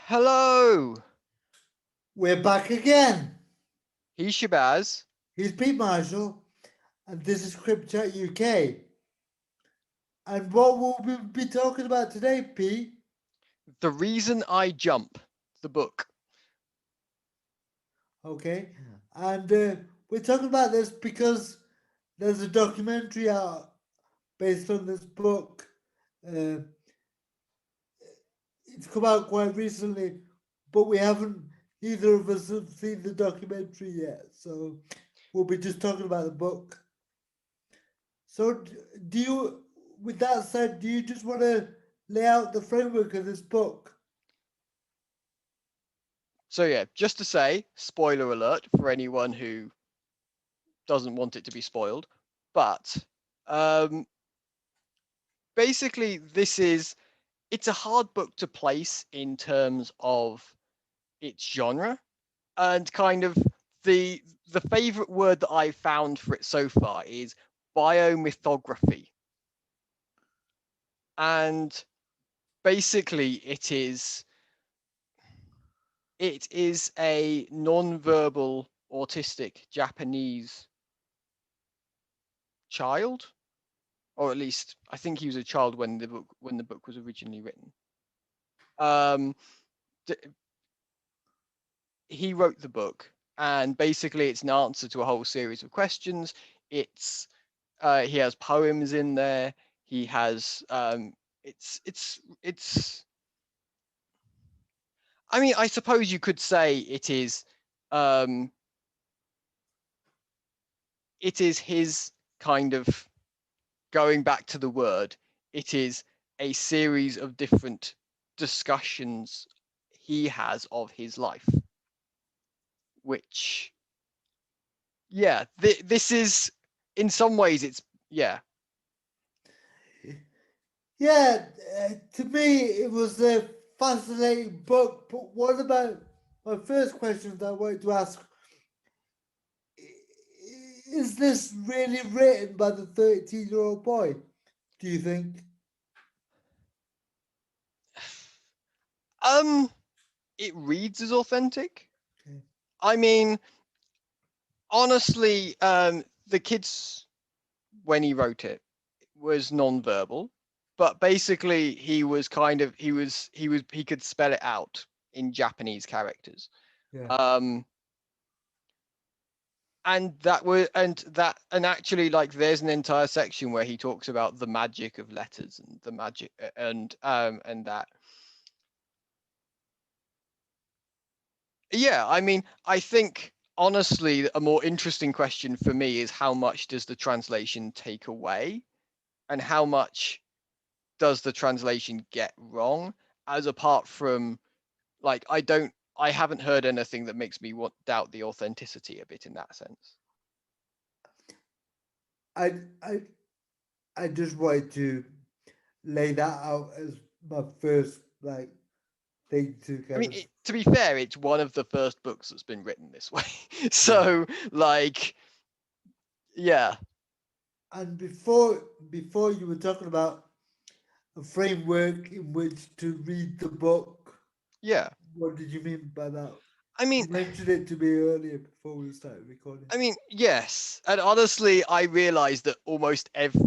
Hello, We're back again. he's Shabazz. He's Pete Marshall, and this is Crypt Chat UK. And what will we be talking about today, Pete? The Reason I Jump, the book. Okay, and we're talking about this because there's a documentary out based on this book. Uh, it's come out quite recently, but we haven't. Either of us have seen the documentary yet, so we'll be just talking about the book. So, do you, with that said, do you just want to lay out the framework of this book? So, yeah, just to say, spoiler alert for anyone who doesn't want it to be spoiled. But um, basically, it's a hard book to place in terms of its genre and kind of the favorite word that I've found for it so far is biomythography. And basically, it is a non-verbal autistic Japanese child, or at least I think he was a child when the book was originally written. Um, he wrote the book, and basically it's an answer to a whole series of questions. It's he has poems in there. He has it's. I mean, I suppose you could say um, it is his kind of going back to the word, it is a series of different discussions he has of his life, which, yeah, this is, in some ways, it's, yeah. Yeah, to me, it was a fascinating book. But what about my first question that I wanted to ask? Is this really written by the 13-year-old boy? Do you think? Um, it reads as authentic. Okay. I mean, honestly, the kids, when he wrote it, was non-verbal, but basically he could spell it out in Japanese characters. Yeah. Um, and actually, like, there's an entire section where he talks about the magic of letters and the magic and that. Yeah, I mean, I think honestly a more interesting question for me is how much does the translation take away and how much does the translation get wrong, as apart from, like, I haven't heard anything that makes me doubt the authenticity of it in that sense. I, I, I just wanted to lay that out as my first thing to I kind mean, of. to be fair, it's one of the first books that's been written this way. Yeah. So, like, yeah, And before you were talking about a framework in which to read the book. yeah. What did you mean by that? I mean, You mentioned it to me earlier before we started recording. yes. And honestly, I realized that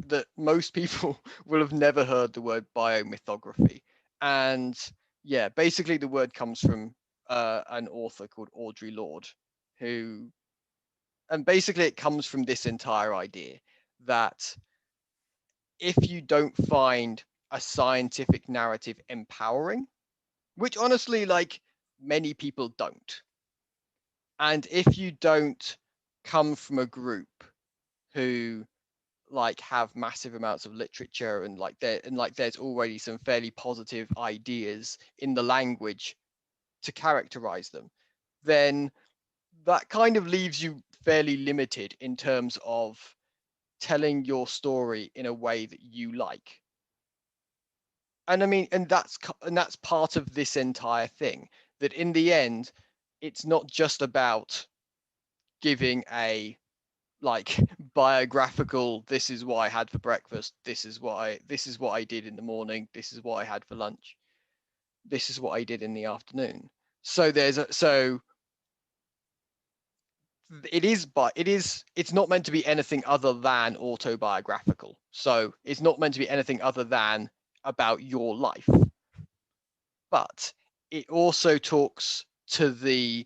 that most people will have never heard the word biomythography. And yeah, basically the word comes from an author called Audre Lorde, who, and basically it comes from this entire idea that if you don't find a scientific narrative empowering, which honestly, like, many people don't, and if you don't come from a group who, like, have massive amounts of literature and, like, there's already some fairly positive ideas in the language to characterize them, then that kind of leaves you fairly limited in terms of telling your story in a way that you like. And I mean, and that's part of this entire thing, that in the end it's not just about giving a, like, biographical, this is what I had for breakfast, this is what I did in the morning, this is what I had for lunch. this is what I did in the afternoon. So so it is, but it's not meant to be anything other than autobiographical. So it's not meant to be anything other than about your life. But it also talks to the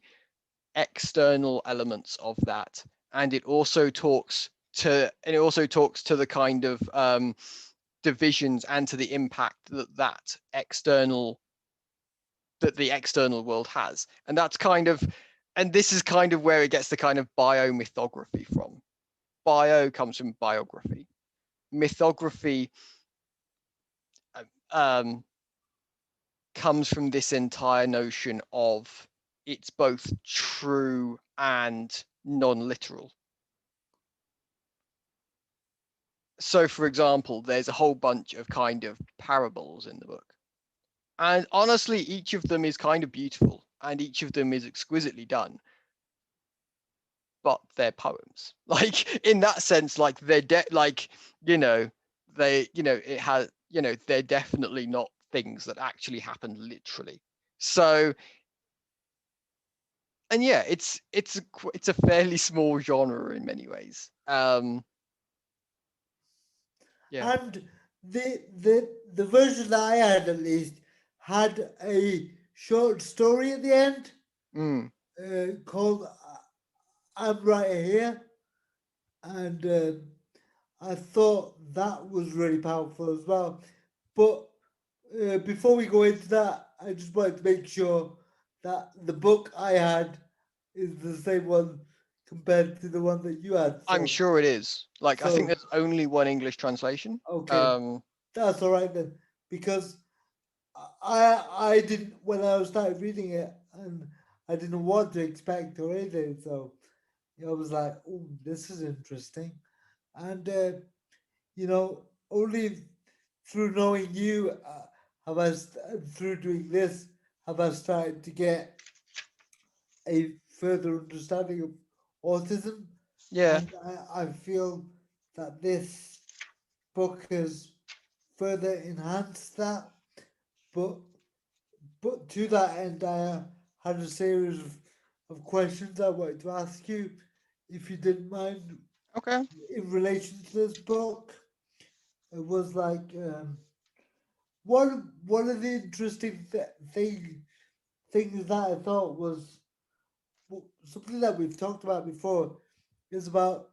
external elements of that, and it also talks to the kind of divisions and to the impact that the external world has. And that's kind of, and this is kind of where it gets the kind of biomythography from. Bio comes from biography. Mythography um, comes from this entire notion of it's both true and non-literal. So, for example, there's a whole bunch of kind of parables in the book. And honestly, each of them is kind of beautiful and each of them is exquisitely done. But they're poems. Like in that sense, like like, it has, they're definitely not things that actually happen literally. So, and yeah, it's a fairly small genre in many ways. Yeah. And the version that I had at least had a short story at the end Mm. called "I'm Right Here," and I thought that was really powerful as well. But before we go into that, I just wanted to make sure that the book I had is the same one compared to the one that you had. I'm sure it is. Like, I think So there's only one English translation. okay, that's all right then, because I didn't when I started reading it, and I didn't know what to expect or anything. So I was like, "Oh, this is interesting," and only through knowing you through doing this have I started to get a further understanding of autism, Yeah. and I feel that this book has further enhanced that. But to that end, I had a series of questions I wanted to ask you, if you didn't mind, Okay. in relation to this book. It was like one of the interesting things that I thought was something that we've talked about before is about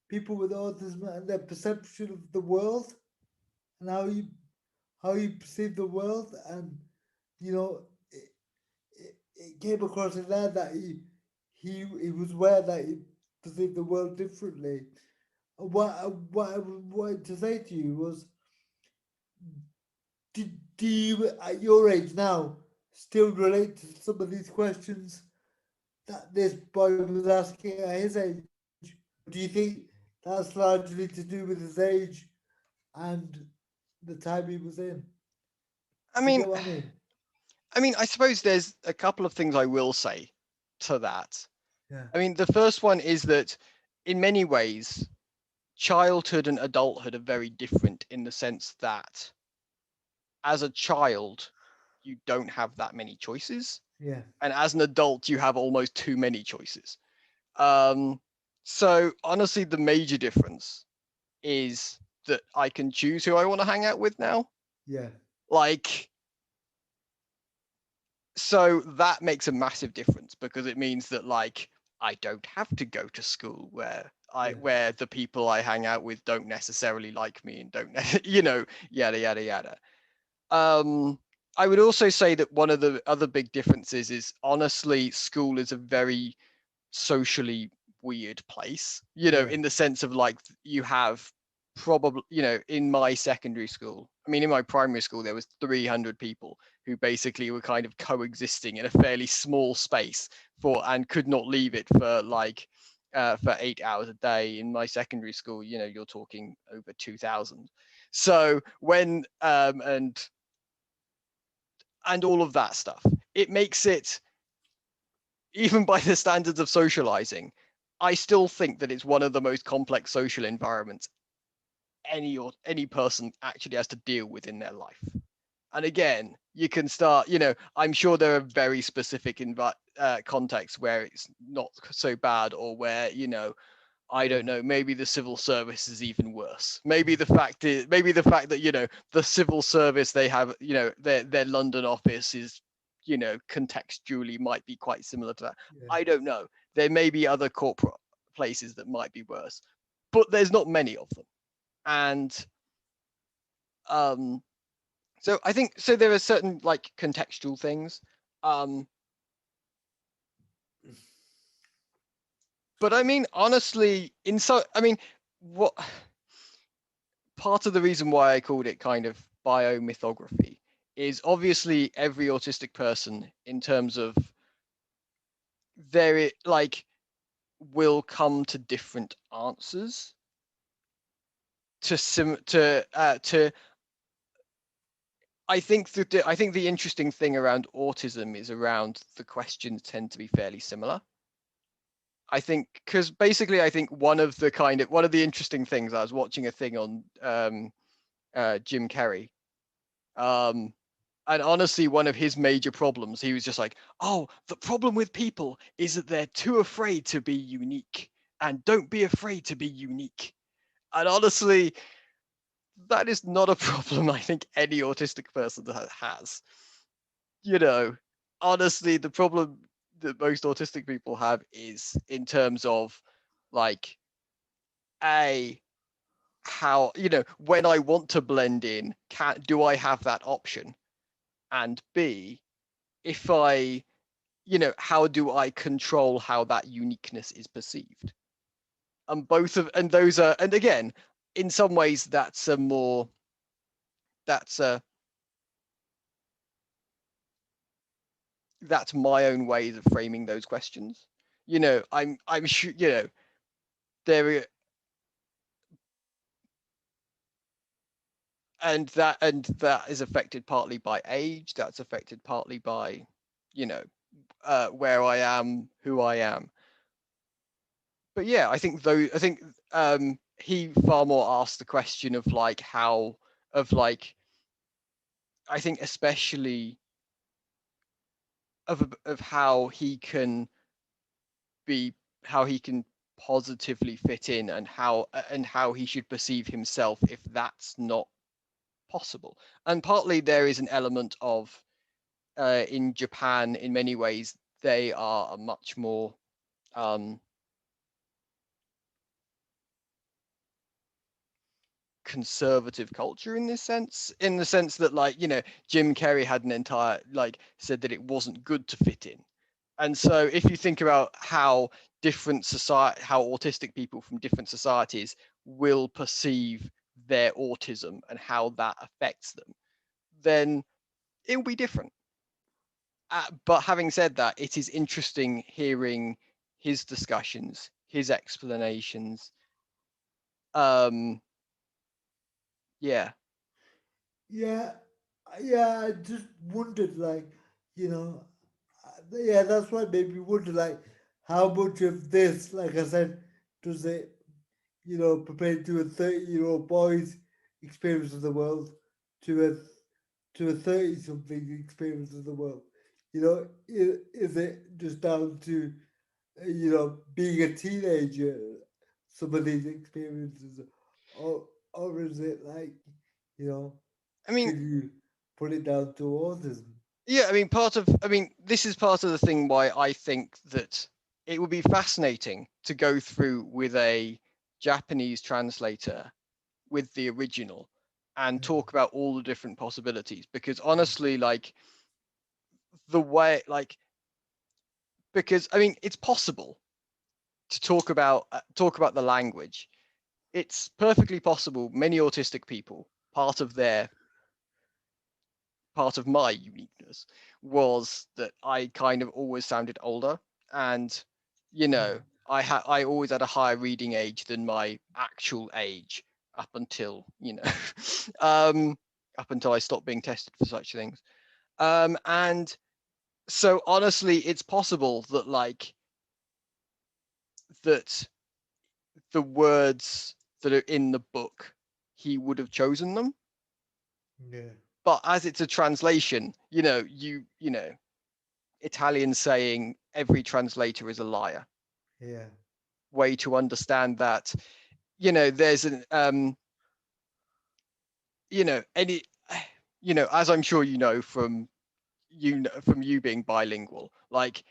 people with autism and their perception of the world, and how you perceive the world. And you know it came across in there that he was aware that he perceived the world differently. What I wanted to say to you was, do you at your age now still relate to some of these questions that this boy was asking at his age? Or do you think that's largely to do with his age and the time he was in? I Do you mean, get what I mean? I suppose there's a couple of things I will say to that. Yeah. I mean, the first one is that in many ways, childhood and adulthood are very different in the sense that as a child, you don't have that many choices. Yeah. And as an adult, you have almost too many choices. Um, so honestly, the major difference is that I can choose who I want to hang out with now. Yeah. Like, so that makes a massive difference because it means that like I don't have to go to school Yeah. where the people I hang out with don't necessarily like me and don't yada yada yada. Um, I would also say that one of the other big differences is honestly school is a very socially weird place, Yeah. in the sense of like you have probably, in my secondary school, in my primary school, there was 300 people who basically were kind of coexisting in a fairly small space and could not leave it for like for 8 hours a day. In my secondary school, you're talking over 2000. So when and all of that stuff, it makes it, even by the standards of socializing, I still think that it's one of the most complex social environments any person actually has to deal with in their life. And again, you can start, I'm sure there are very specific contexts where it's not so bad, or where, I don't know, maybe the civil service is even worse. Maybe the fact that, the civil service, they have, their London office is, contextually might be quite similar to that. Yeah. I don't know. There may be other corporate places that might be worse, but there's not many of them. And um so I think, so there are certain like contextual things. Um but I mean, honestly, what part of the reason why I called it kind of biomythography is obviously every autistic person, in terms of their like, will come to different answers to I think the interesting thing around autism is around the questions tend to be fairly similar. I think because basically I think one of the interesting things, I was watching a thing on Jim Carrey, um and honestly, one of his major problems, he was just like, oh, the problem with people is that they're too afraid to be unique, and don't be afraid to be unique. And honestly, that is not a problem I think any autistic person has. You know, honestly, the problem that most autistic people have is in terms of, like, a how, when I want to blend in, do I have that option? And B, if I, how do I control how that uniqueness is perceived? And those are, and again, in some ways that's a that's my own ways of framing those questions. I'm sure, there, and that is affected partly by age. That's affected partly by, you know, where I am, who I am. But yeah, he far more asked the question of like how, of like, I think especially of be how he can positively fit in, and how he should perceive himself if that's not possible. And partly there is an element of, in Japan, in many ways, they are a much more um, conservative culture in this sense, in the sense that, like, Jim Carrey had an entire, like, said that it wasn't good to fit in. And so if you think about how how autistic people from different societies will perceive their autism and how that affects them, then it will be different. But having said that, it is interesting hearing his discussions, his explanations. Um, yeah, Yeah, yeah. I just wondered, like, you know, yeah, that's what made me wonder, like, how much of this, like I said, does it, compared to a 30-year-old boy's experience of the world to a 30-something experience of the world. Is it just down to being a teenager, some of these experiences, or is it like, you know, I mean, can you put it down to autism? yeah, this is part of the thing why I think that it would be fascinating to go through with a Japanese translator with the original and talk about all the different possibilities, because honestly, like, the way, like, because it's possible to talk about the language. It's perfectly possible. Many autistic people, part of my uniqueness was that I kind of always sounded older, and, I always had a higher reading age than my actual age, up until, um up until I stopped being tested for such things. And so honestly, it's possible that, like, that the words that are in the book, he would have chosen them. Yeah. but as it's a translation, Italian saying every translator is a liar. Yeah. Way to understand that, there's an any as I'm sure from you being bilingual, like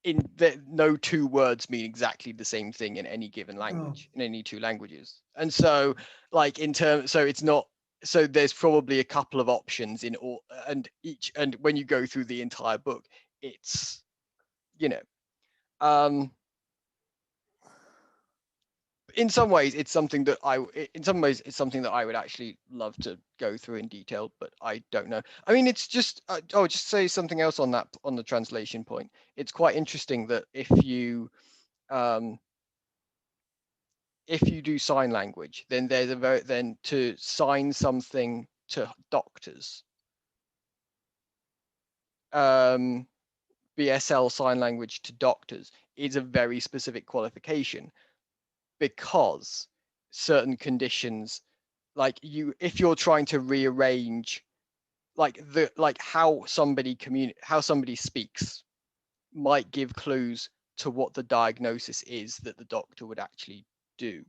in that no two words mean exactly the same thing in any given No. language, in any two languages. And so like in terms, so it's not, so there's probably a couple of options in all, and when you go through the entire book, it's you know um in some ways it's something that I would actually love to go through in detail, but I don't know. I mean, it's just just say something else on that, on the translation point. It's quite interesting that um if you do sign language, then there's a very, then to sign something to doctors, um BSL sign language to doctors is a very specific qualification, because certain conditions, like if you're trying to rearrange how somebody speaks, might give clues to what the diagnosis is that the doctor would actually do,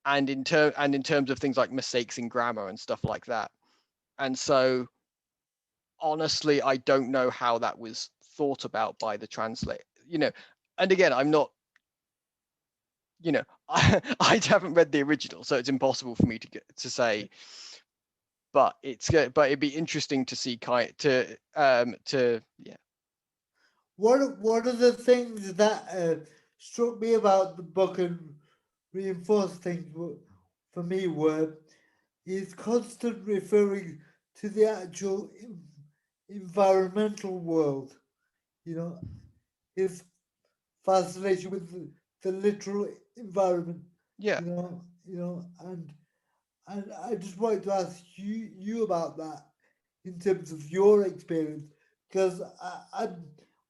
and in terms of things like mistakes in grammar and stuff like that. And so honestly, I don't know how that was thought about by the translate, and again, I'm not, I haven't read the original, so it's impossible for me to say, but it'd be interesting to see yeah. One of the things that struck me about the book and reinforced things for me were his constant referring to the actual environmental world. You know, his fascination with the literal environment. Yeah. And I just wanted to ask you about that in terms of your experience, because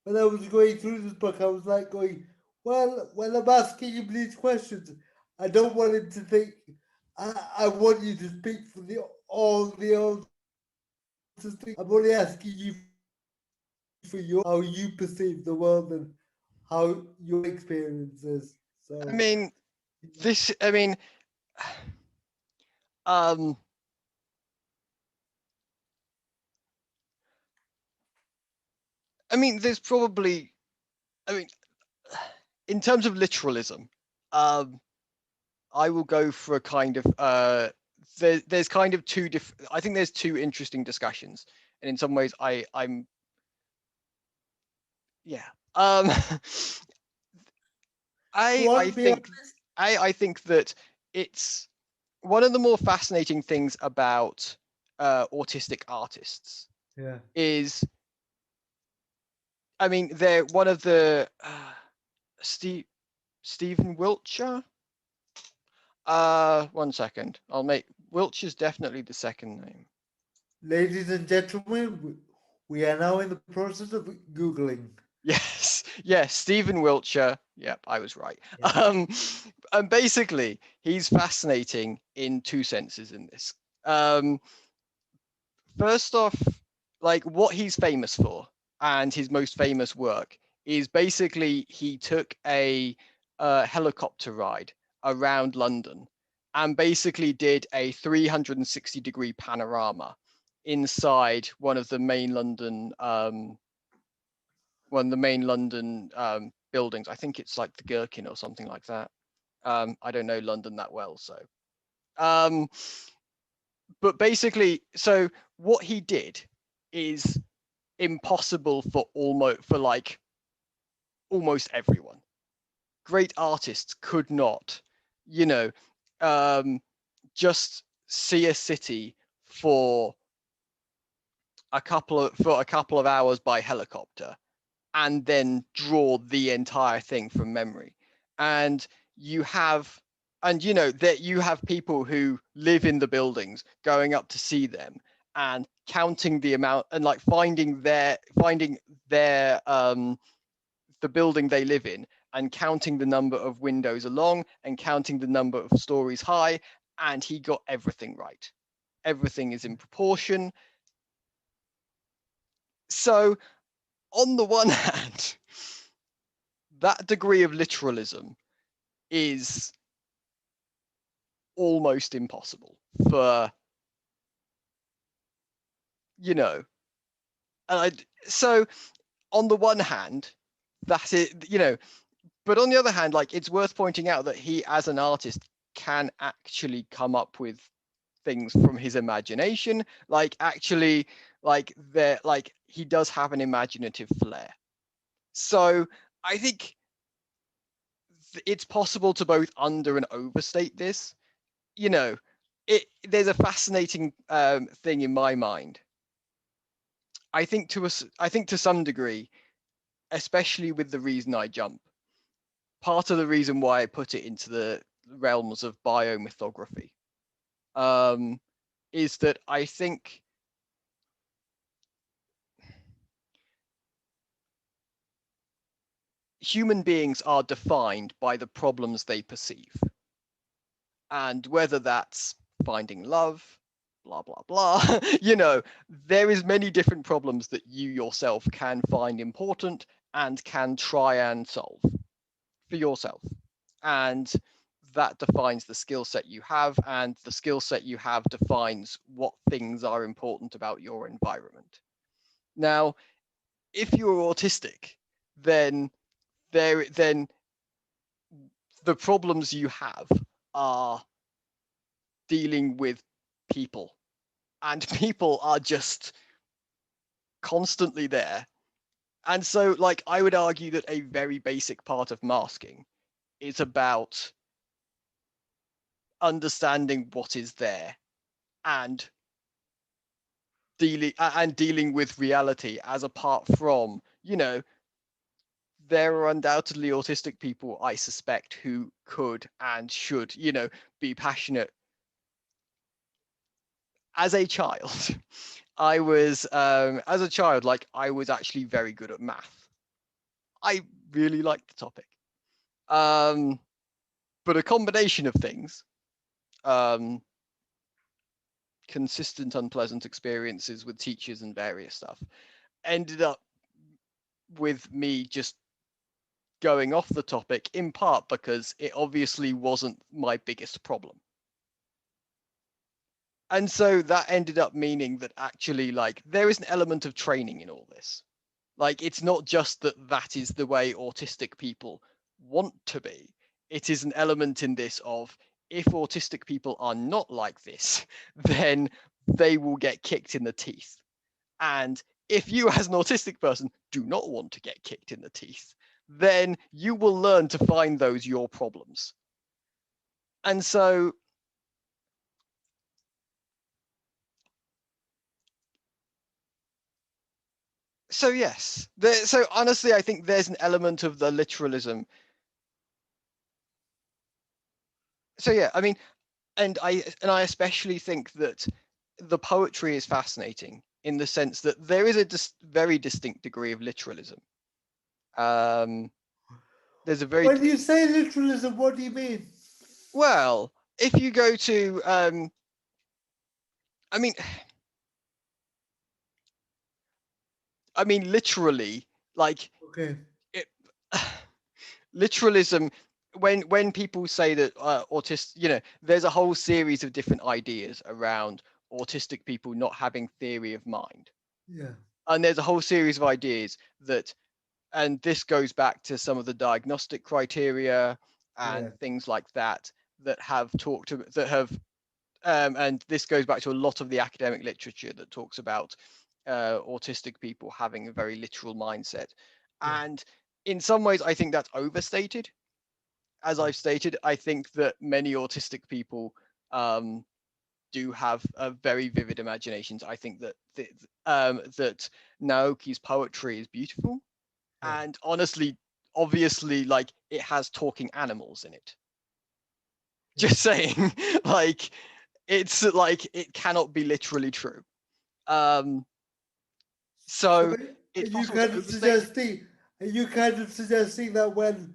when I was going through this book, I was like going, well, when I'm asking him these questions, I don't want him to think I want you to speak for all the answers. I'm only asking you for your how you perceive the world and how your experience is. So, I mean, you know, this, I mean, um, there's probably, I mean, in terms of literalism, um, I will go for a kind of, there's kind of two different, I think there's two interesting discussions. And in some ways, yeah. Um, go I on, be think, honest. I think that it's one of the more fascinating things about autistic artists Yeah. is, they're one of the Steve Stephen Wiltshire. One second. I'll make Wiltshire's definitely the second name. Ladies and gentlemen, we are now in the process of Googling. Yes, yes, Stephen Wiltshire. Yep, I was right. Yeah. And basically, he's fascinating in two senses in this. Um, First off, like what he's famous for, and his most famous work is basically he took a helicopter ride around London and basically did a 360-degree panorama inside one of the main London buildings. I think it's like the Gherkin or something like that. I don't know London that well, so. Um, but basically, so what he did is impossible for almost everyone. Great artists could not, you know, um, just see a city for a couple of hours by helicopter and then draw the entire thing from memory. And you have that you have people who live in the buildings going up to see them and counting the amount and like finding their the building they live in and counting the number of windows along and counting the number of stories high, and he got everything right. everything is in proportion. So on the one hand, that degree of literalism is almost impossible for, you know, and so on the one hand, that is, but on the other hand, like, it's worth pointing out that he, as an artist, can actually come up with things from his imagination. Like, actually, like he does have an imaginative flair. So I think it's possible to both under and overstate this. There's a fascinating thing in my mind. I think to some degree, especially with the reason I jump, part of the reason why I put it into the realms of biomythography is that I think human beings are defined by the problems they perceive. And whether that's finding love, blah, blah, blah, there is many different problems that you yourself can find important and can try and solve for yourself. And that defines the skill set you have, and the skill set you have defines what things are important about your environment. Now, if you're autistic, then the problems you have are dealing with people, and people are just constantly there. And so, like, I would argue that a very basic part of masking is about understanding what is there and dealing with reality, as apart from, there are undoubtedly autistic people, I suspect, who could and should, be passionate. As a child, as a child, like, I was actually very good at math. I really liked the topic. But a combination of things, consistent unpleasant experiences with teachers and various stuff, ended up with me just going off the topic, in part because it obviously wasn't my biggest problem. And so that ended up meaning that actually, like, there is an element of training in all this. Like, it's not just that is the way autistic people want to be. It is an element in this of, if autistic people are not like this, then they will get kicked in the teeth. And if you, as an autistic person, do not want to get kicked in the teeth, then you will learn to find those your problems. And so yes, so honestly, I think there's an element of the literalism. So yeah, I mean, and I especially think that the poetry is fascinating in the sense that there is a very distinct degree of literalism. There's a very When you say literalism, what do you mean? well, if you go to I mean literally, like, Okay. it, literalism, when people say that autists, there's a whole series of different ideas around autistic people not having theory of mind. Yeah. And there's a whole series of ideas that, and this goes back to some of the diagnostic criteria and Yeah. things like that, that have talked to, that have and this goes back to a lot of the academic literature that talks about autistic people having a very literal mindset. Yeah. And in some ways, I think that's overstated. As I've stated, I think that many autistic people do have very vivid imaginations. I think that that Naoki's poetry is beautiful, Yeah. and honestly, obviously, like, it has talking animals in it. Yeah. Just saying, like, it's like, it cannot be literally true. Um, So so are it's you possible to kind of overstate it. suggesting are you kind of suggesting that when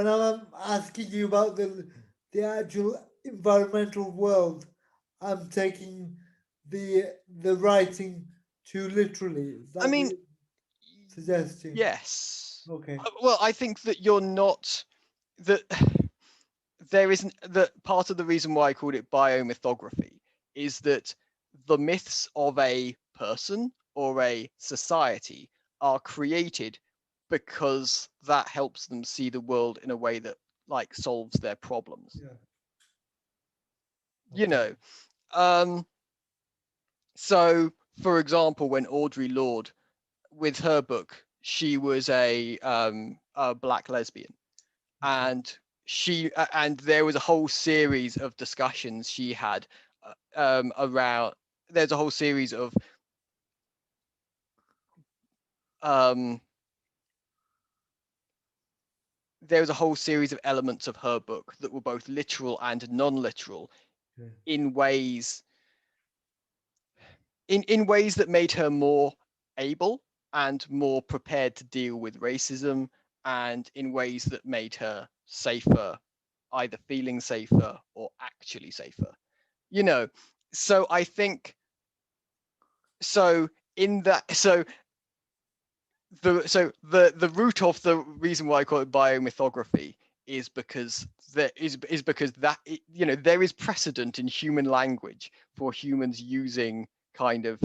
I'm asking you about the actual environmental world, I'm taking the writing too literally. Is I that what mean, you're suggesting? yes. Okay. Well, I think that you're not that there isn't that part of the reason why I called it biomythography is that the myths of a person or a society are created because that helps them see the world in a way that like solves their problems. Yeah. You Okay. know, um, so for example, when Audre Lorde with her book, she was a black lesbian, Okay. and and there was a whole series of discussions she had around. There's a whole series of um, there was a whole series of elements of her book that were both literal and non-literal Okay. in ways in ways that made her more able and more prepared to deal with racism, and in ways that made her safer, either feeling safer or actually safer. You know, so I think so in that the root of the reason why I call it biomythography is because is because that there is precedent in human language for humans using kind of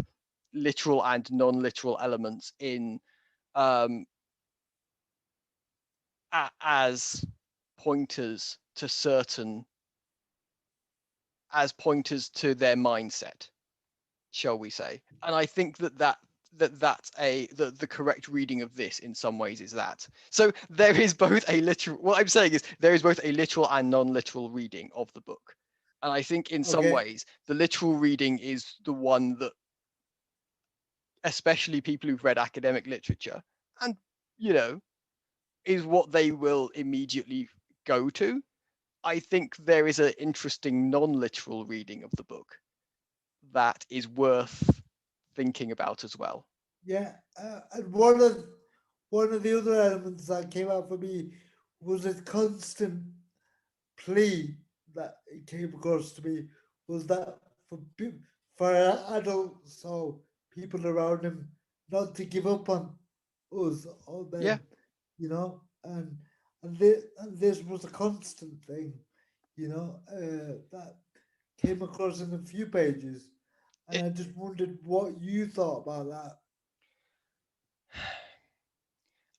literal and non-literal elements in um as pointers to certain as pointers to their mindset, shall we say. And I think that's the correct reading of this in some ways is that. So there is both a literal, what I'm saying is there is both a literal and non-literal reading of the book. And I think in some Okay. ways the literal reading is the one that especially people who've read academic literature and you know is what they will immediately go to. I think there is an interesting non-literal reading of the book that is worth thinking about as well. Yeah. And one of the other elements that came out for me was a constant plea that it came across to me was that for adults or people around him not to give up on us or Yeah, them, and this was a constant thing, that came across in a few pages, and it, I just wondered what you thought about that.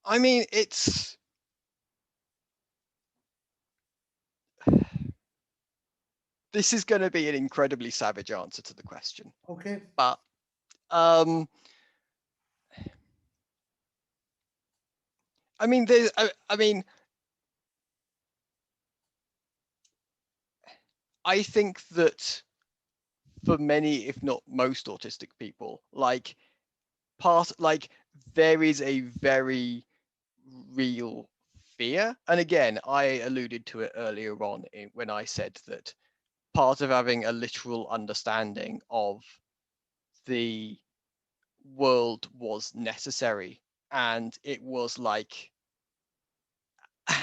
I mean, this is going to be an incredibly savage answer to the question, Okay. but um, I mean, I mean, I think that for many, if not most autistic people, like there is a very real fear. And again, I alluded to it earlier on when I said that part of having a literal understanding of the world was necessary, and it was like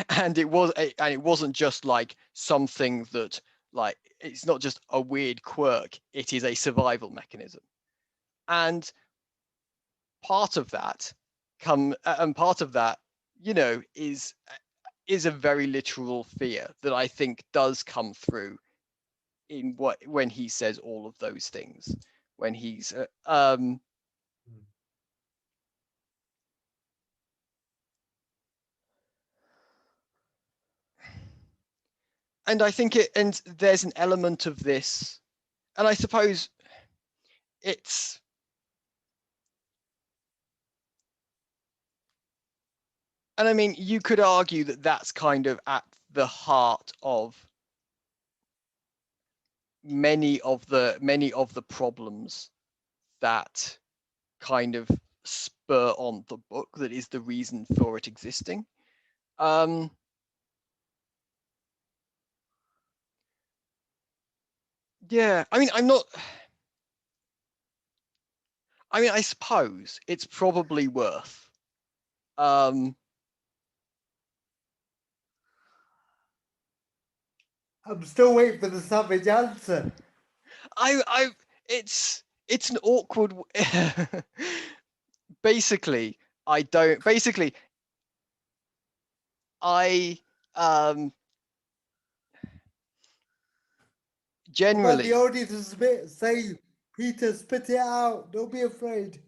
and it wasn't just like something that like it's not just a weird quirk, it is a survival mechanism. And part of that and part of that is a very literal fear that I think does come through in when he says all of those things, when he's and I think and there's an element of this, and I suppose it's and I mean you could argue that that's kind of at the heart of many of the problems that kind of spur on the book, that is the reason for it existing. um yeah, I mean I suppose it's probably worth um I'm still waiting for the savage answer. I it's it's an awkward basically I don't basically I um Come on, the generally audience is a bit say, Peter, spit it out. Don't be afraid.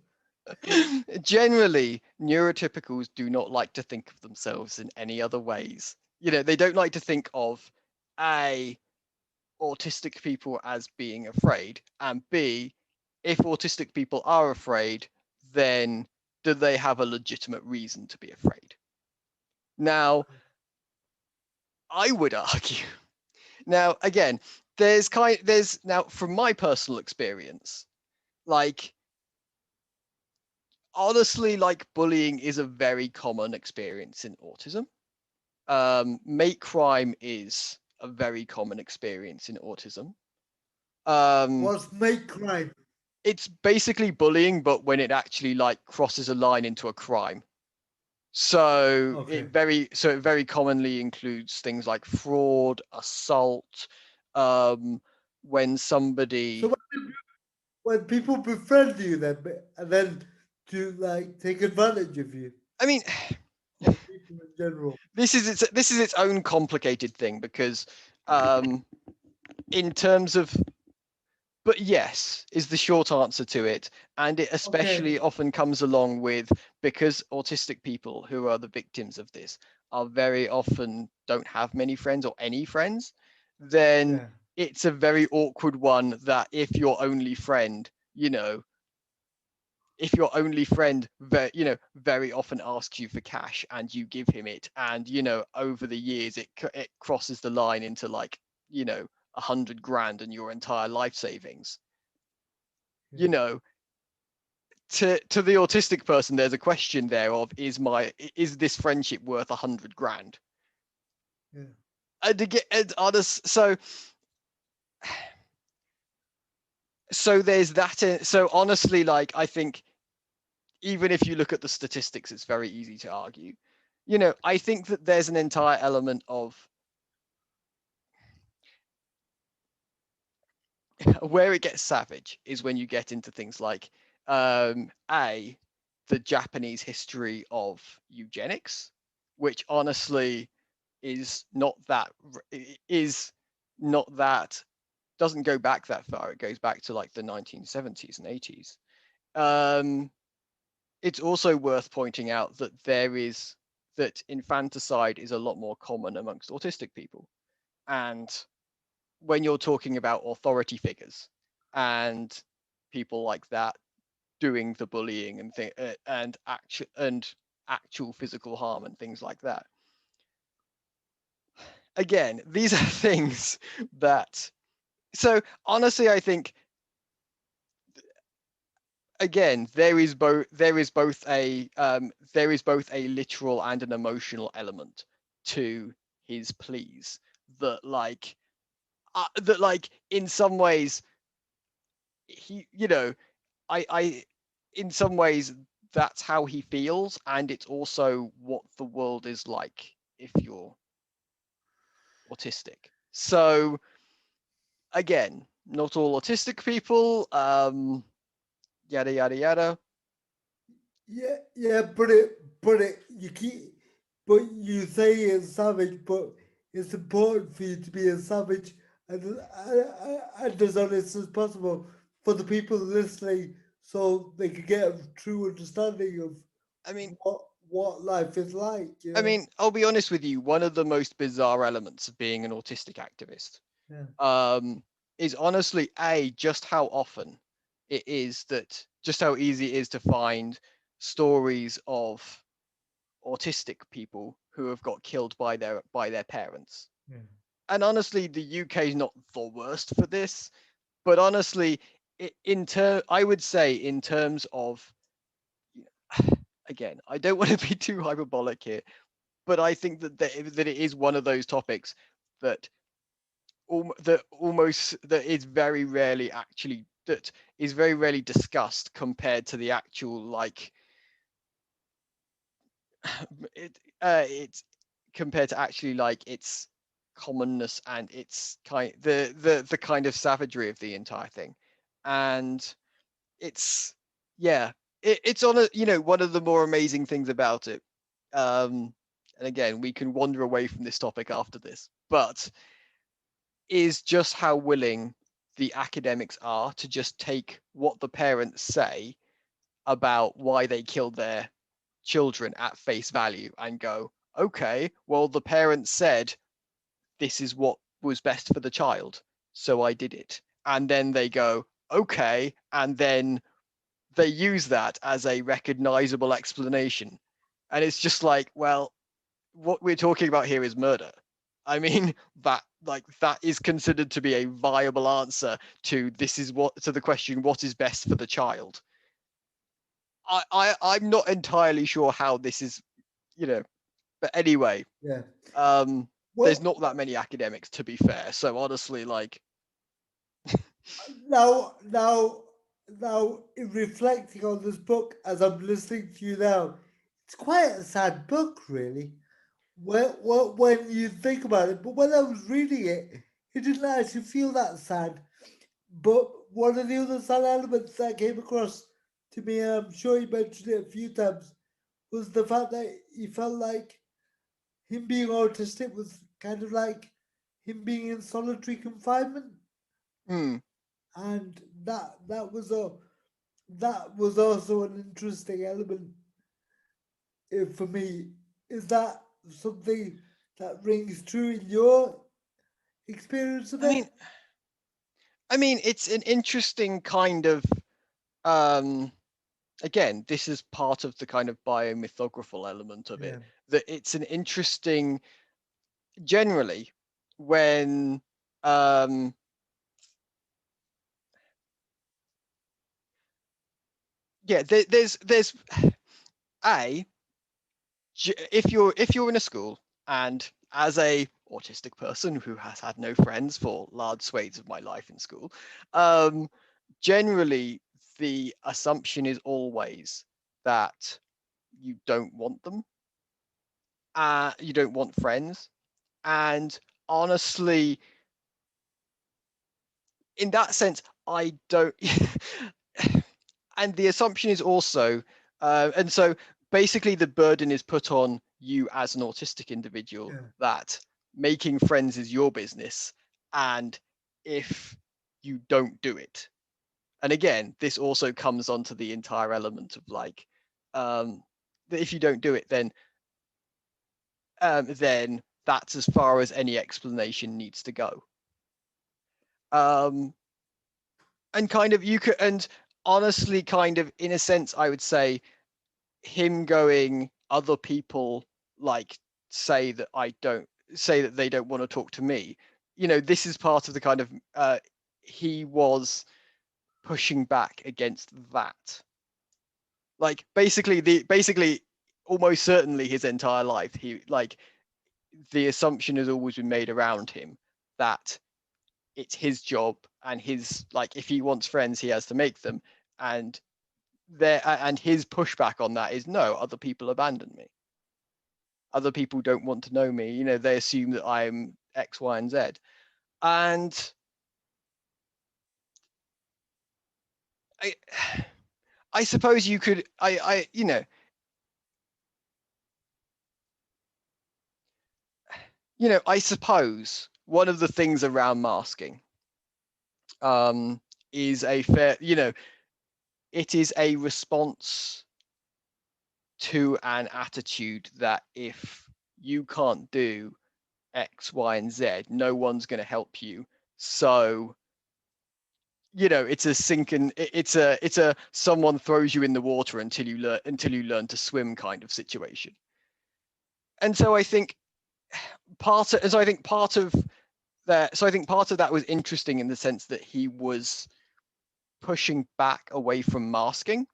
generally neurotypicals do not like to think of themselves in any other ways. They don't like to think of a autistic people as being afraid, and B, if autistic people are afraid, then do they have a legitimate reason to be afraid? Now, I would argue. Now, again, there's now from my personal experience, like honestly, like bullying is a very common experience in autism. Mate crime is a very common experience in autism. What's make crime? It's basically bullying, but when it actually like crosses a line into a crime. So Okay. it very commonly includes things like fraud, assault, um, when So somebody. when people befriend you, then and then to like take advantage of you, I mean, or people in general. this is its own complicated thing because, um, in terms of, but yes, is the short answer to it, and it Okay. especially often comes along with because autistic people who are the victims of this are very often don't have many friends or any friends, then Yeah. it's a very awkward one that if your only friend, if your only friend very often asks you for cash and you give him it, and over the years it crosses the line into like 100 grand and your entire life savings, Yeah. you know to the autistic person there's a question there of is this friendship worth 100 grand? Yeah. And to get and honest, so there's that so honestly, like, I think even if you look at the statistics, it's very easy to argue. I think that there's an entire element of where it gets savage is when you get into things like a the Japanese history of eugenics, which honestly is not that is not that doesn't go back that far. It goes back to like the 1970s and 80s. Um, it's also worth pointing out that that infanticide is a lot more common amongst autistic people, and when you're talking about authority figures and people like that doing the bullying and actual physical harm and things like that. Again, these are things that. So honestly, I think again there is both a literal and an emotional element to his pleas that like in some ways he I in some ways that's how he feels, and it's also what the world is like if you're autistic. So again, not all autistic people, yada yada yada. Yeah. Yeah. You keep, but you say it's savage, but it's important for you to be as savage and as honest as possible for the people listening, so they can get a true understanding of I mean, what life is like. You know. I'll be honest with you. One of the most bizarre elements of being an autistic activist, Yeah. um, is honestly just how often it is that just how easy it is to find stories of autistic people who have got killed by their parents. Yeah. And honestly, the UK is not the worst for this, but honestly, I would say in terms of, again, I don't want to be too hyperbolic here, but I think that it is one of those topics that that is very rarely actually that is very rarely discussed compared to the actual like it's compared to actually like its commonness and its kind the kind of savagery of the entire thing. And it's yeah, it's on a, you know, one of the more amazing things about it. And again, we can wander away from this topic after this, but is just how willing the academics are to just take what the parents say about why they killed their children at face value and go, okay, well, the parents said this is what was best for the child, so I did it. And then they go, okay, and then they use that as a recognizable explanation. And it's just like, well, what we're talking about here is murder. I mean, that is considered to be a viable answer to the question, what is best for the child. I'm not entirely sure how this is, you know, but anyway, Yeah. there's Well, not that many academics, to be fair. So honestly, like, now, now, now, in reflecting on this book as I'm listening to you now, it's quite a sad book, really. When you think about it, but when I was reading it, it didn't actually feel that sad. But one of the other sad elements that came across to me, and I'm sure you mentioned it a few times, was the fact that he felt like him being autistic was kind of like him being in solitary confinement, hmm, and that was also an interesting element for me. Is that something that rings true in your experience of I it? mean, it's an interesting kind of, um, again, this is part of the kind of biomythographical element of it. Yeah, That it's an interesting, generally, when, um, yeah, there's a if you're in a school, and as a autistic person who has had no friends for large swathes of my life in school, um, generally the assumption is always that you don't want them, you don't want friends, and honestly, in that sense, I don't. And the assumption is also, and so basically the burden is put on you as an autistic individual yeah. that making friends is your business, and if you don't do it, and again, this also comes onto the entire element of like, that if you don't do it, then that's as far as any explanation needs to go. um and kind of you could, and honestly, kind of in a sense, I would say him going, other people like say that I don't say that they don't want to talk to me, you know, this is part of the kind of, he was pushing back against that, like basically almost certainly his entire life, he like, the assumption has always been made around him that it's his job, and his, like, if he wants friends he has to make them, and and his pushback on that is, no, other people abandon me, other people don't want to know me, you know, they assume that I'm X, Y, and Z. And I I suppose you could, I suppose one of the things around masking, um is a fair, it is a response to an attitude that if you can't do X, Y, and Z, no one's going to help you. So, it's a sink and it's a someone throws you in the water until you learn to swim kind of situation. And so I think part of that was interesting in the sense that he was pushing back away from masking,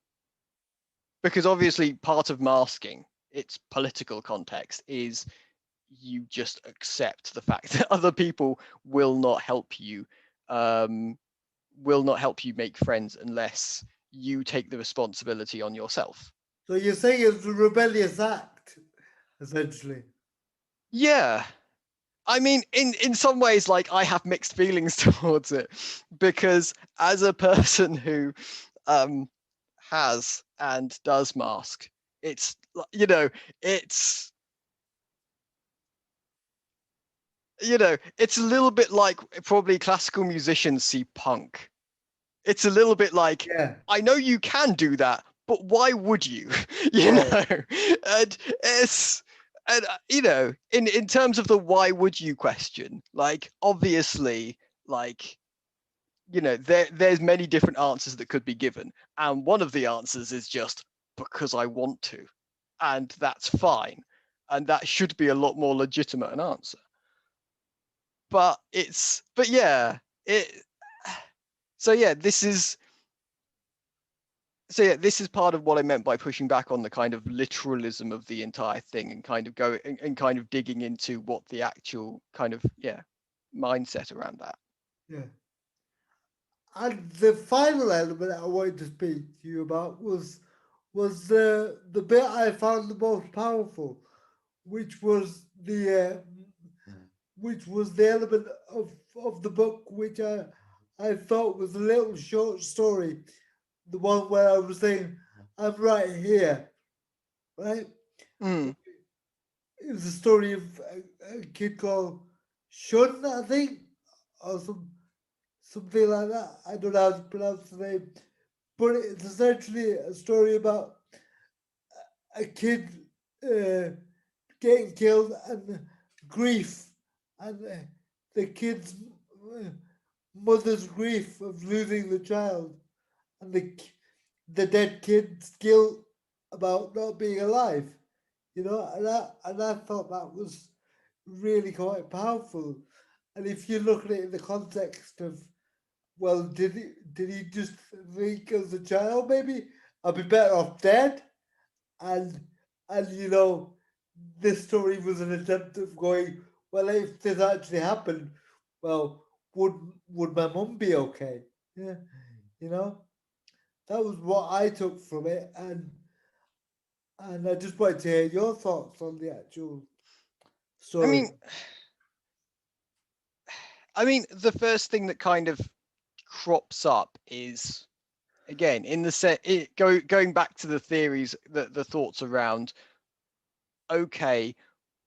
because obviously part of masking, its political context is, you just accept the fact that other people will not help you, um, make friends unless you take the responsibility on yourself. So you're saying it's a rebellious act, essentially. Yeah. I mean, in some ways, like, I have mixed feelings towards it, because as a person who, has and does mask. It's you know, it's it's a little bit like probably classical musicians see punk. It's a little bit like, Yeah, I know you can do that, but why would you? yeah, And it's and in terms of the why would you question, like obviously, like there's many different answers that could be given, and one of the answers is just because I want to, and that's fine, and that should be a lot more legitimate an answer. But yeah, it so yeah, this is this is part of what I meant by pushing back on the kind of literalism of the entire thing, and kind of kind of digging into what the actual kind of mindset around that. yeah. And the final element I wanted to speak to you about was the bit I found the most powerful, which was the element of the book which I thought was a little short story, the one where I was saying I'm right here, right? Mm, It was a story of a kid called Shun, I think, or something like that. I don't know how to pronounce the name, but it's essentially a story about a kid uh, getting killed and grief, and the kid's uh, mother's grief of losing the child, and the dead kid's guilt about not being alive. And I thought that was really quite powerful. And if you look at it in the context of, well, did he just think as a child maybe I'd be better off dead? And and this story was an attempt of going, well, if this actually happened, well, would would my mum be okay? Yeah, you know, that was what I took from it, and I just wanted to hear your thoughts on the actual I story. mean, the first thing that kind of crops up is, again, in the going back to the theories, the thoughts around, okay,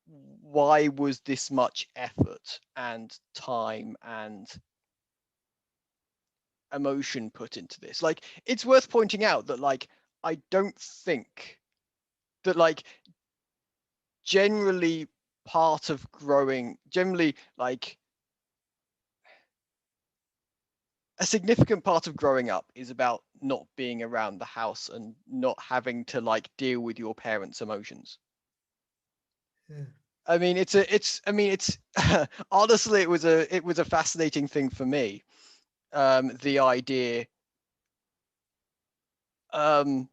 why was this much effort and time and emotion put into this? Like, it's worth pointing out that, like, I don't think that, like, generally generally, like, a significant part of growing up is about not being around the house and not having to, like, deal with your parents' emotions. Yeah, It's honestly, it was a fascinating thing for me. The idea. Um,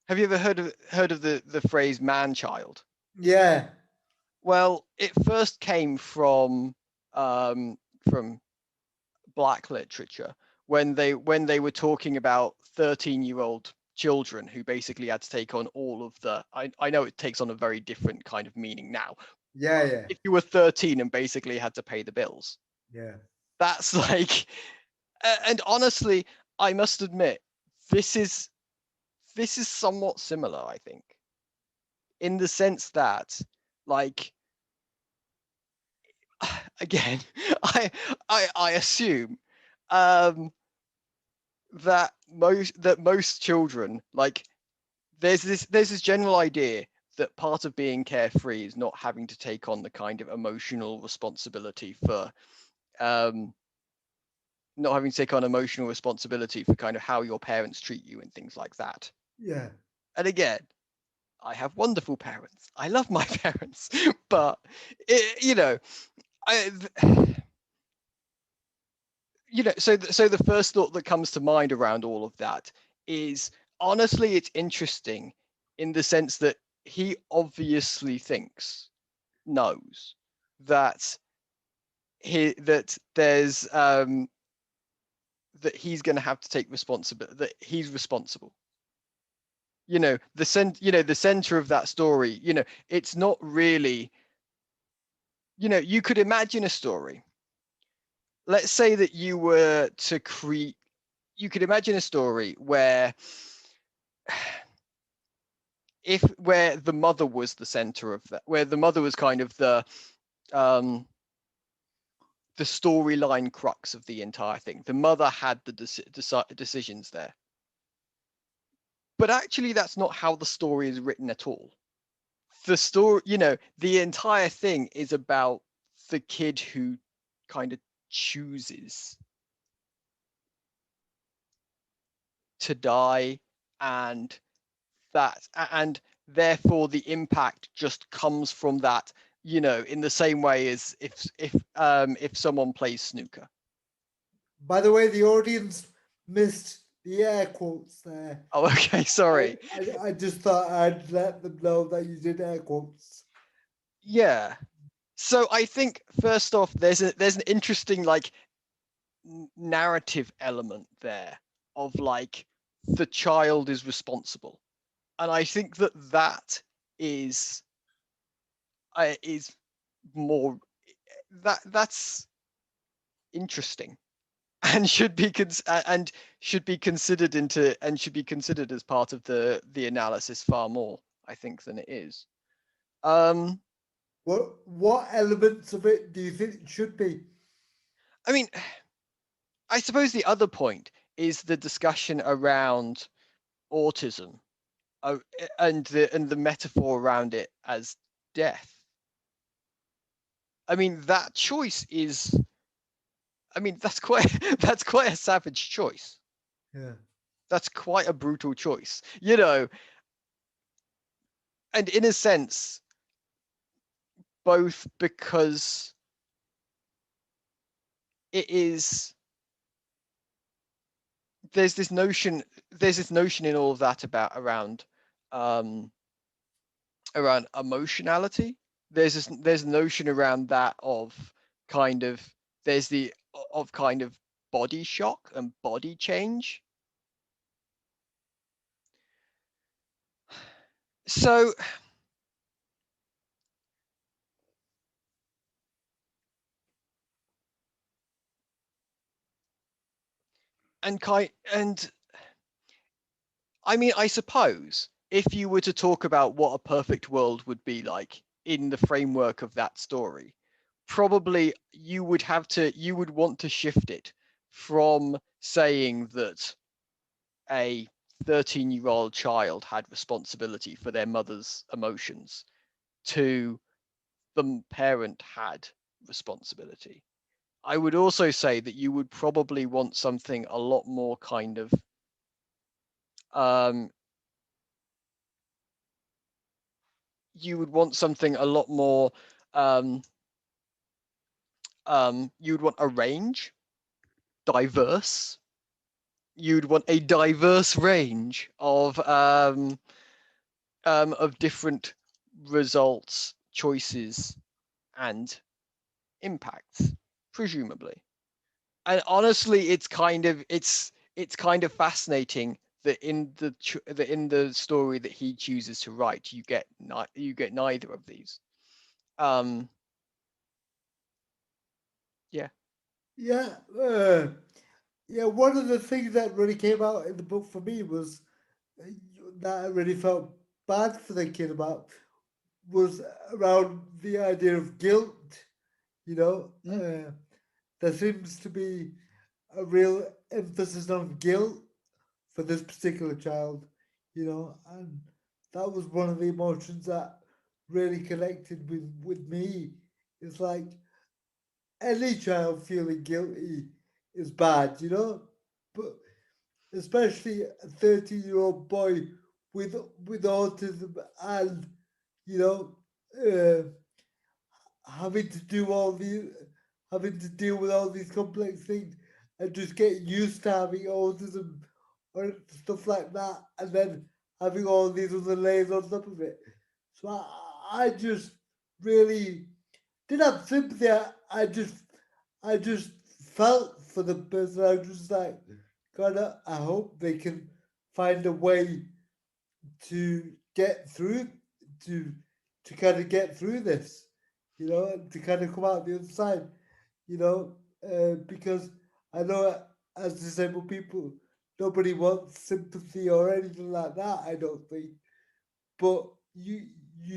have you ever heard of the phrase "man child"? yeah, Well, it first came um, from Black literature, when they were talking about 13-year-old children who basically had to take on all of the. I know it takes on a very different kind of meaning now. yeah, yeah, If you were 13 and basically had to pay the bills, yeah, that's like. And honestly, I must admit, this is this is somewhat similar, I think, in the sense that, like, again, I I assume um, that most children, like, there's this general idea that part of being carefree is not having to take on the kind of emotional responsibility for um, not having to take on emotional responsibility for kind of how your parents treat you and things like that. yeah, And again, I have wonderful parents. I love my parents, but I, so the first thought that comes to mind around all of that is, honestly, it's interesting in the sense that he obviously knows that there's that he's going to have to take responsibility, that he's responsible. The center of that story, it's not really, you could imagine a story. Let's say that you were to create. you could imagine a story where if where the mother was the center of that, where the mother was kind of um the storyline crux of the entire thing. The mother had the decisions there. But actually, that's not how the story is written at all. The story, the entire thing is about the kid who kind of chooses to die, and and therefore the impact just comes from that, in the same way as if someone plays snooker. By the way, the audience missed the air quotes there. Oh, okay, sorry. I just thought I'd let them know that you did air quotes. Yeah. So I think first off, there's an interesting like narrative element there of like the child is responsible, and I think that is is more that's interesting and should be considered as part of the analysis far more, I think, than it is. um What elements of it do you think it should be? I mean, I suppose the other point is the discussion around autism, uh, and the metaphor around it as death. I mean, that choice is, I mean, that's quite that's quite a savage choice. Yeah. That's quite a brutal choice, and in a sense, both because it is there's this notion in all of that about um around emotionality. There's a notion around that of kind of there's the of kind of body shock and body change. So, and I mean, I suppose if you were to talk about what a perfect world would be like in the framework of that story, probably you would want to shift it from saying that a 13-year-old child had responsibility for their mother's emotions to the parent had responsibility. I would also say that you would probably want something a lot more kind of um, you would want something a lot more um, you would want a range, diverse. You'd want a diverse range of different results, choices, and impacts, presumably. And honestly, it's kind of fascinating that in the story that he chooses to write, you get neither of these. Um, yeah. Yeah. Yeah. One of the things that really came out in the book for me was uh, that I really felt bad for the kid about was around the idea of guilt. You know, Mm. there seems to be a real emphasis on guilt for this particular child, and that was one of the emotions that really connected with me. It's like any child feeling guilty is bad, but especially a 13-year-old boy with with autism and you know uh, having to do all the having to deal with all these complex things and just getting used to having autism or stuff like that, and then having all these other layers on top of it. So I just really did have sympathy. I just felt for the person. I was just like, God, I hope they can find a way to get through to kind of get through this, to kind of come out the other side, because I know as disabled people, nobody wants sympathy or anything like that, I don't think. But you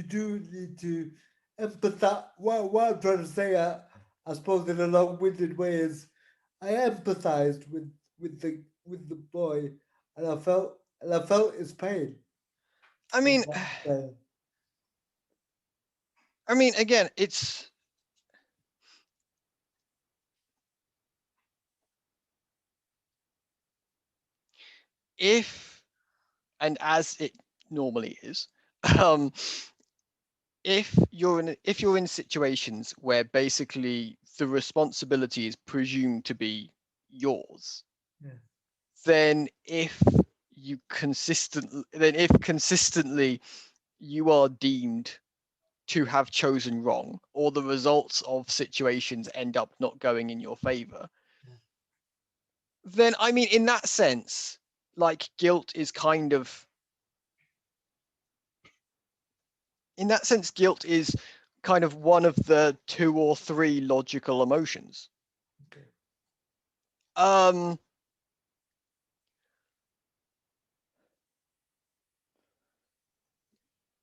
do need to empathize. What I'm trying to say, I suppose in a long-winded way, is I empathized with the boy, and I felt his pain. I Is mean, what I'm saying. I mean, again, it's if and as it normally is, um, if you're in situations where basically the responsibility is presumed to be yours, Yeah. then if consistently you are deemed to have chosen wrong, or the results of situations end up not going in your favor, then I mean, in that sense, like guilt is kind of, in that sense, guilt is kind of one of the two or three logical emotions. Okay. Um,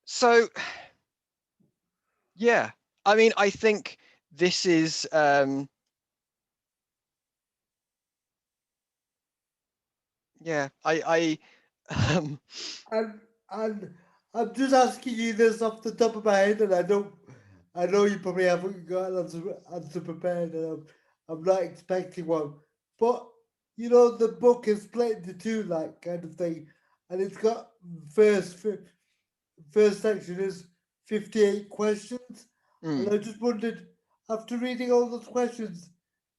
so yeah, I mean, I think this is yeah, um, And I'm just asking you this off the top of my head, and I know you probably haven't got an answer prepared, and I'm not expecting one. But you know, the book is split into two, like kind of thing, and it's got first first section is 58 questions, and mm, I just wondered, after reading all those questions,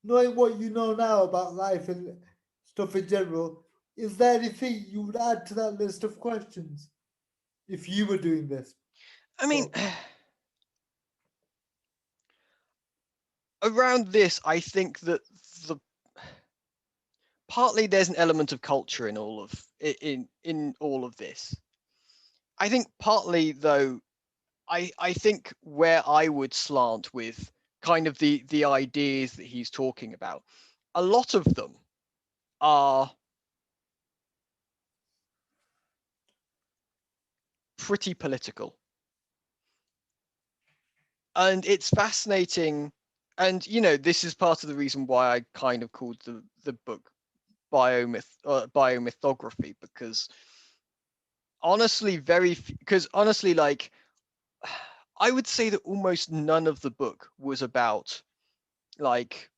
knowing what you know now about life and stuff in general, is there anything you would add to that list of questions if you were doing this I mean, book? around this, I think that the partly there's an element of culture in all of this. I think partly though, I think where I would slant with kind of the ideas that he's talking about, a lot of them are pretty political, and it's fascinating. And this is part of the reason why I kind of called the book biomythography, because honestly, like, I would say that almost none of the book like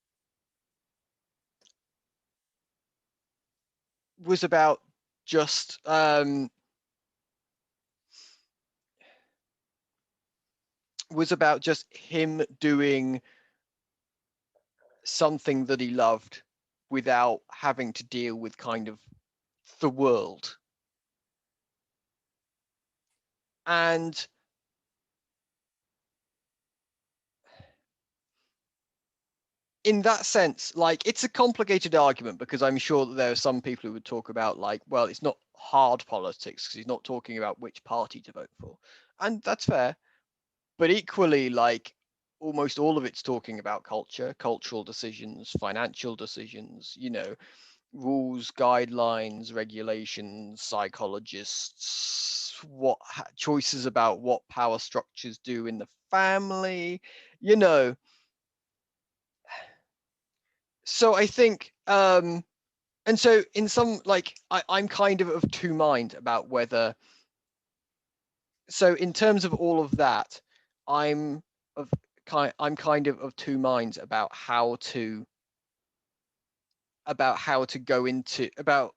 was about just him doing something that he loved without having to deal with kind of the world. And in that sense, like, it's a complicated argument, because I'm sure that there are some people who would talk about, like, well, it's not hard politics because he's not talking about which party to vote for. And that's fair. But equally, like, almost all of it's talking about culture, cultural decisions, financial decisions, rules, guidelines, regulations, psychologists, choices about what power structures do in the family, you know. So I think, and so in some, like, I'm kind of two minds about whether. So in terms of all of that, I'm of I'm kind of two minds about how to go into about.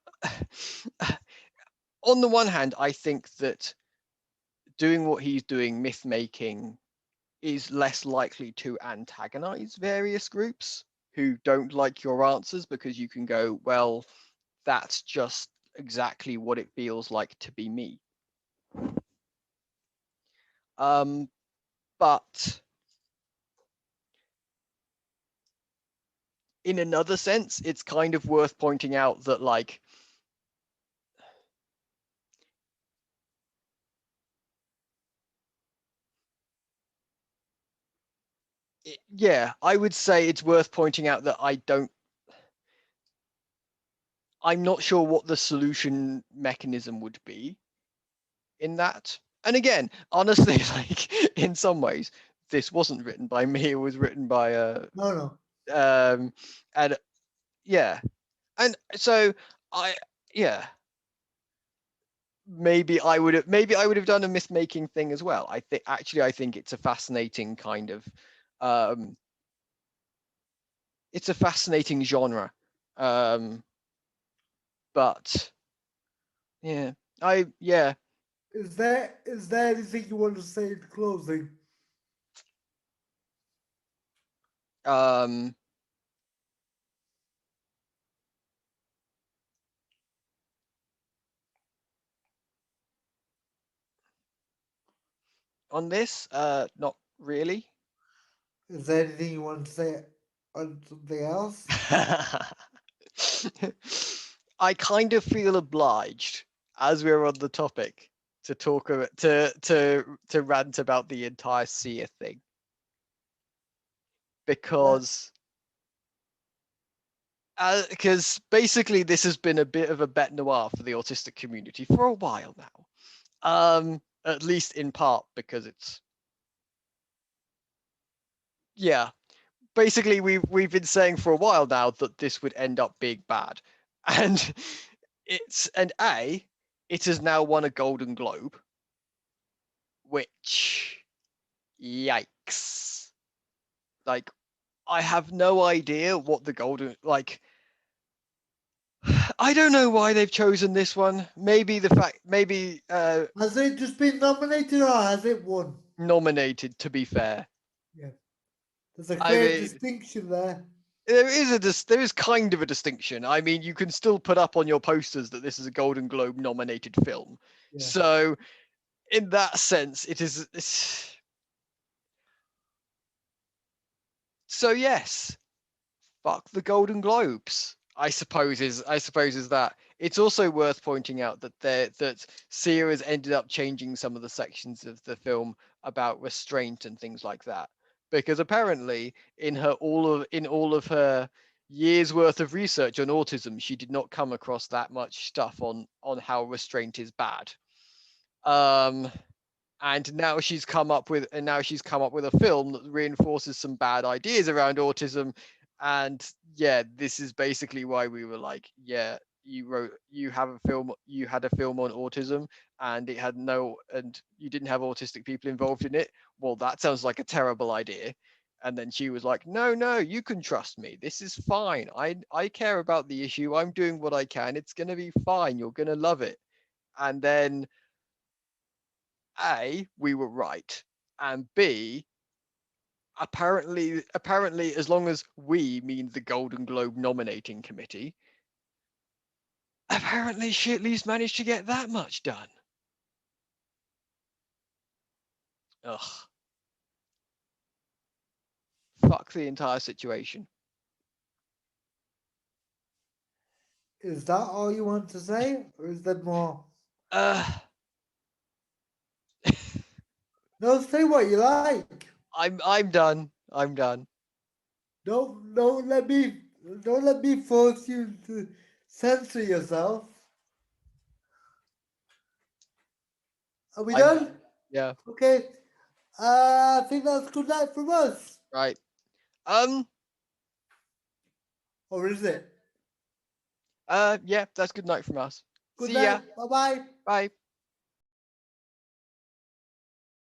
On the one hand, I think that doing what he's doing, myth making, is less likely to antagonize various groups who don't like your answers, because you can go, well, that's just exactly what it feels like to be me. But in another sense, it's kind of worth pointing out that, like, yeah, I would say it's worth pointing out that I'm not sure what the solution mechanism would be in that. And again, honestly, like in some ways, this wasn't written by me. It was written by No, no. and yeah, and so I yeah, maybe I would have done a myth making thing as well. I think it's a fascinating kind of um it's a fascinating genre. Um but yeah, yeah. Is there anything you want to say in closing? Um on this, not really. Is there anything you want to say on something else? I kind of feel obliged, as we're on the topic, to talk about to rant about the entire Sia thing, Let, because basically this has been a bit of a bête noire for the autistic community for a while now. At least in part because it's yeah. Basically, we've been saying for a while now that this would end up being bad, and it has now won a Golden Globe, which yikes! Like I have no idea what the golden like. I don't know why they've chosen this one. Maybe has it just been nominated or has it won? nominated. To be fair, Yeah. There's a I clear mean distinction there. there is kind of a distinction. I mean, you can still put up on your posters that this is a Golden Globe nominated film. Yeah. So in that sense, it's so yes. Fuck the Golden Globes. I suppose is that. It's also worth pointing out that Sia has ended up changing some of the sections of the film about restraint and things like that, because apparently in all of her years worth of research on autism, she did not come across that much stuff on how restraint is bad. Um, and now she's come up with a film that reinforces some bad ideas around autism. And yeah, this is basically why we were like, yeah, you had a film on autism, and it had no and you didn't have autistic people involved in it. Well, that sounds like a terrible idea. And then she was like, no, you can trust me, this is fine. I care about the issue, I'm doing what I can, it's going to be fine, you're going to love it. And then A, we were right, and B, apparently, as long as we mean the Golden Globe nominating committee, apparently she at least managed to get that much done. Ugh, fuck the entire situation. Is that all you want to say? Or is there more? Uh, No, say what you like. I'm done. I'm done. Don't let me force you to censor yourself. Are we I'm done? done. Yeah. Okay. I think that's good night from us. Right. Um. Or is it? Yeah. That's good night from us. Good See ya. night. Bye bye. Bye.